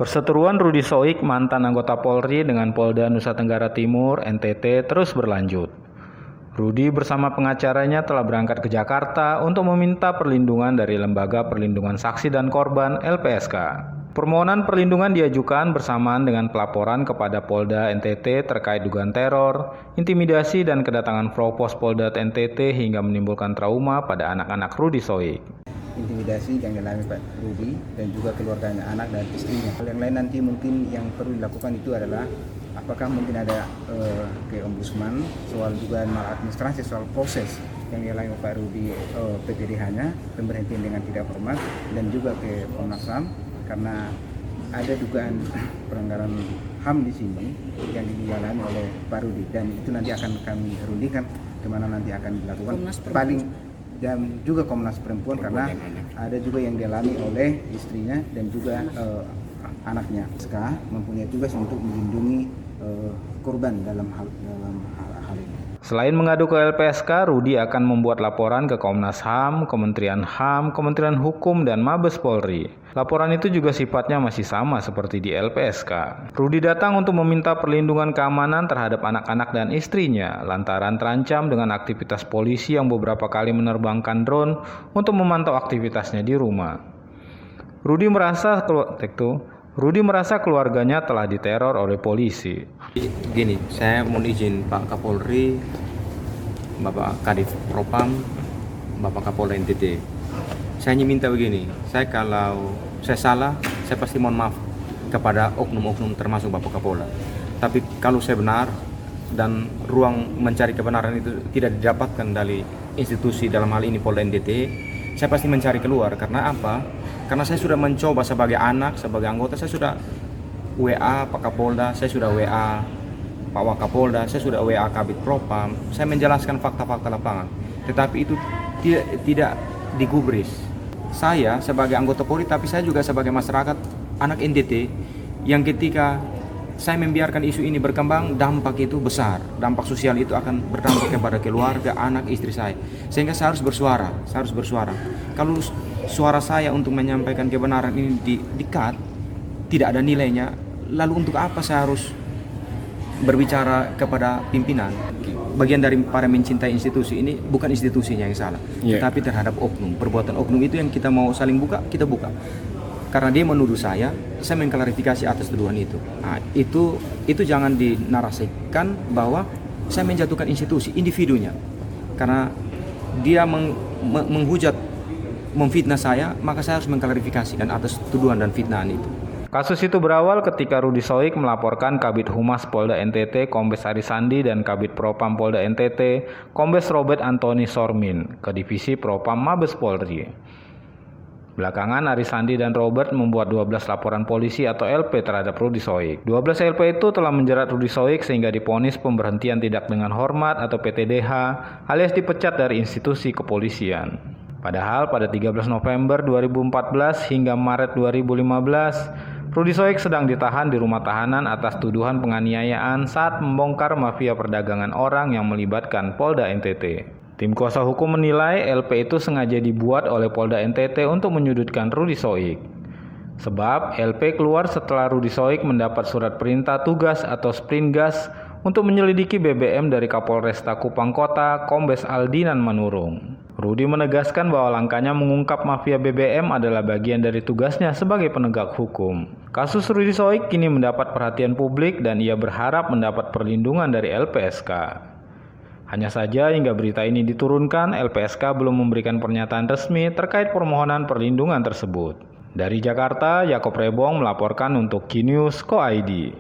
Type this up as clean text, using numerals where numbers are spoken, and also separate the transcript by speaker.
Speaker 1: Perseteruan Rudi Soik, mantan anggota Polri dengan Polda Nusa Tenggara Timur (NTT) terus berlanjut. Rudi bersama pengacaranya telah berangkat ke Jakarta untuk meminta perlindungan dari Lembaga Perlindungan Saksi dan Korban (LPSK). Permohonan perlindungan diajukan bersamaan dengan pelaporan kepada Polda NTT terkait dugaan teror, intimidasi, dan kedatangan Provos Polda NTT hingga menimbulkan trauma pada anak-anak Rudi Soik.
Speaker 2: Intimidasi yang dialami Pak Rudi dan juga keluarganya, anak dan istrinya. Hal yang lain nanti mungkin yang perlu dilakukan itu adalah apakah mungkin ada ke Ombudsman soal dugaan maladministrasi, soal proses yang dialami Pak Rudi, PPDH-nya, pemberhentian dengan tidak hormat, dan juga ke Komnas HAM karena ada dugaan pelanggaran HAM di sini yang dialami oleh Pak Rudi, dan itu nanti akan kami rundingkan kemana nanti akan dilakukan dan juga Komnas Perempuan karena ada juga yang dialami oleh istrinya dan juga anaknya. SK mempunyai tugas untuk melindungi korban dalam hal ini.
Speaker 1: Selain mengadu ke LPSK, Rudi akan membuat laporan ke Komnas HAM, Kementerian HAM, Kementerian Hukum, dan Mabes Polri. Laporan itu juga sifatnya masih sama seperti di LPSK. Rudi datang untuk meminta perlindungan keamanan terhadap anak-anak dan istrinya lantaran terancam dengan aktivitas polisi yang beberapa kali menerbangkan drone untuk memantau aktivitasnya di rumah. Rudi merasa keluarganya telah diteror oleh polisi.
Speaker 3: Gini, saya mohon izin Pak Kapolri, Bapak Kadif Propam, Bapak Kapolda NTT. Saya hanya minta begini, kalau saya salah, saya pasti mohon maaf kepada oknum-oknum termasuk Bapak Kapolda. Tapi kalau saya benar dan ruang mencari kebenaran itu tidak didapatkan dari institusi dalam hal ini Polda NTT, saya pasti mencari keluar. Karena apa? Karena saya sudah mencoba sebagai anak, sebagai anggota, saya sudah WA Pak Kapolda, saya sudah WA Pak Wakapolda, saya sudah WA Kabid Propam, saya menjelaskan fakta-fakta lapangan. Tetapi itu tidak digubris. Saya sebagai anggota Polri, tapi saya juga sebagai masyarakat anak NTT yang ketika saya membiarkan isu ini berkembang, dampak itu besar. Dampak sosial itu akan berdampak kepada keluarga, anak, istri saya. Sehingga saya harus bersuara. Kalau suara saya untuk menyampaikan kebenaran ini di-cut, tidak ada nilainya, lalu untuk apa saya harus berbicara kepada pimpinan? Bagian dari para mencintai institusi ini, bukan institusinya yang salah, tetapi terhadap oknum. Perbuatan oknum itu yang kita mau saling buka, kita buka. Karena dia menuduh saya mengklarifikasi atas tuduhan itu. Nah, itu jangan dinarasikan bahwa saya menjatuhkan institusi, individunya. Karena dia menghujat, memfitnah saya, maka saya harus mengklarifikasikan atas tuduhan dan fitnahan itu.
Speaker 1: Kasus itu berawal ketika Rudi Soik melaporkan Kabid Humas Polda NTT Kombes Arisandi dan Kabid Propam Polda NTT Kombes Robert Antoni Sormin ke Divisi Propam Mabes Polri. Belakangan Arisandi dan Robert membuat 12 laporan polisi atau LP terhadap Rudi Soik. 12 LP itu telah menjerat Rudi Soik sehingga divonis pemberhentian tidak dengan hormat atau PTDH alias dipecat dari institusi kepolisian. Padahal pada 13 November 2014 hingga Maret 2015, Rudi Soik sedang ditahan di rumah tahanan atas tuduhan penganiayaan saat membongkar mafia perdagangan orang yang melibatkan Polda NTT. Tim kuasa hukum menilai LP itu sengaja dibuat oleh Polda NTT untuk menyudutkan Rudi Soik. Sebab LP keluar setelah Rudi Soik mendapat surat perintah tugas atau Sprintgas untuk menyelidiki BBM dari Kapolresta Kupang Kota, Kombes Aldinan Manurung. Rudi menegaskan bahwa langkahnya mengungkap mafia BBM adalah bagian dari tugasnya sebagai penegak hukum. Kasus Rudi Soik kini mendapat perhatian publik dan ia berharap mendapat perlindungan dari LPSK. Hanya saja hingga berita ini diturunkan, LPSK belum memberikan pernyataan resmi terkait permohonan perlindungan tersebut. Dari Jakarta, Yakob Rebong melaporkan untuk Kinews Co ID.